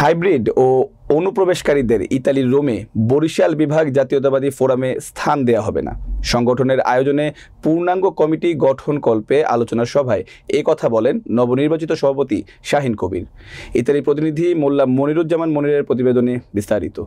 Hybrid ও অনুপ্রবেশকারীদের ইতালির রোমে বরিশাল বিভাগ জাতীয়তাবাদী ফোরামে স্থান দেয়া হবে না। সংগঠনের আয়োজনে পূর্ণাঙ্গ কমিটি গঠনকল্পে আলোচনা সভায় কথা বলেন নবনির্বাচিত সভাপতি শাহিন কবির। ইতালি প্রতিনিধি মোল্লা মনিরুজ্জামান মনিরের প্রতিবেদনে বিস্তারিত।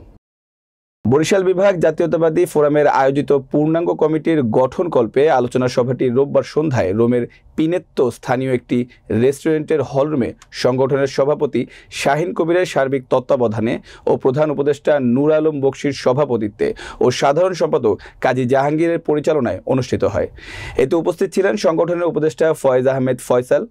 বরিশাল বিভাগ জাতীয়তাবাদী ফোরামের আয়োজিত পূর্ণাঙ্গ কমিটির গঠনকল্পে আলোচনা সভাটি রোববার সন্ধ্যায় রোমের পিনেত্তো স্থানীয় একটি রেস্টুরেন্টের হলরুমে সংগঠনের সভাপতি শাহিন কবিরের সার্বিক তত্ত্বাবধানে ও প্রধান উপদেষ্টা নূর আলম বকশীর সভাপতিত্বে ও সাধারণ সম্পাদক কাজী জাহাঙ্গীরের পরিচালনায় অনুষ্ঠিত হয়। এতে উপস্থিত ছিলেন সংগঠনের উপদেষ্টা ফয়েজ আহমেদ ফয়সাল,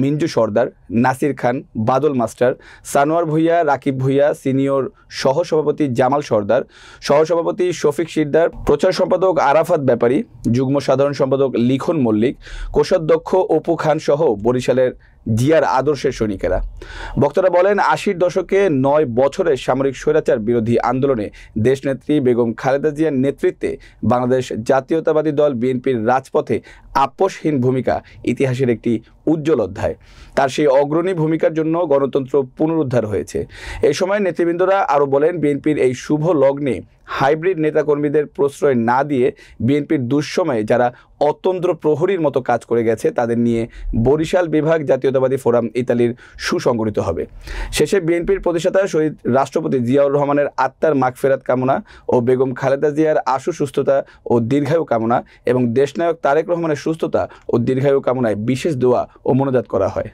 মিঞ্জু সর্দার, নাসির খান, বাদল মাস্টার, সানোয়ার ভুইয়া, রাকিব ভুইয়া, সিনিয়র সহসভাপতি জামাল সর্দার, সহসভাপতি শফিক শিকদার, প্রচার সম্পাদক আরাফাত ব্যাপারী, যুগ্ম সাধারণ সম্পাদক লিখন মল্লিক, কোষাধ্যক্ষ অপু খান সহ বরিশালের জিয়ার আদর্শের সৈনিকেরা। বক্তারা বলেন, ৮০-র দশকে ৯ বছরের সামরিক স্বৈরাচার বিরোধী আন্দোলনে দেশনেত্রী বেগম খালেদা জিয়ার নেতৃত্বে বাংলাদেশ জাতীয়তাবাদী দল বিএনপির রাজপথে আপোষহীন ভূমিকা ইতিহাসের একটি উজ্জ্বল অধ্যায়। তার সেই অগ্রণী ভূমিকার জন্য গণতন্ত্র পুনরুদ্ধার হয়েছে। এই সময় নেতৃবৃন্দরা আরও বলেন, বিএনপির এই শুভ লগ্নে হাইব্রিড নেতাকর্মীদের প্রশ্রয় না দিয়ে বিএনপির দুঃসময়ে যারা অতন্ত্র প্রহরীর মতো কাজ করে গেছে তাদের নিয়ে বরিশাল বিভাগ জাতীয়তাবাদী ফোরাম ইতালির সুসংগঠিত হবে। শেষে বিএনপির প্রতিষ্ঠাতা শহীদ রাষ্ট্রপতি জিয়াউর রহমানের আত্মার মাগফিরাত কামনা ও বেগম খালেদা জিয়ার আশু সুস্থতা ও দীর্ঘায়ু কামনা এবং দেশনায়ক তারেক রহমানের সুস্থতা ও দীর্ঘায়ু কামনায় বিশেষ দোয়া ও মোনাজাত করা হয়।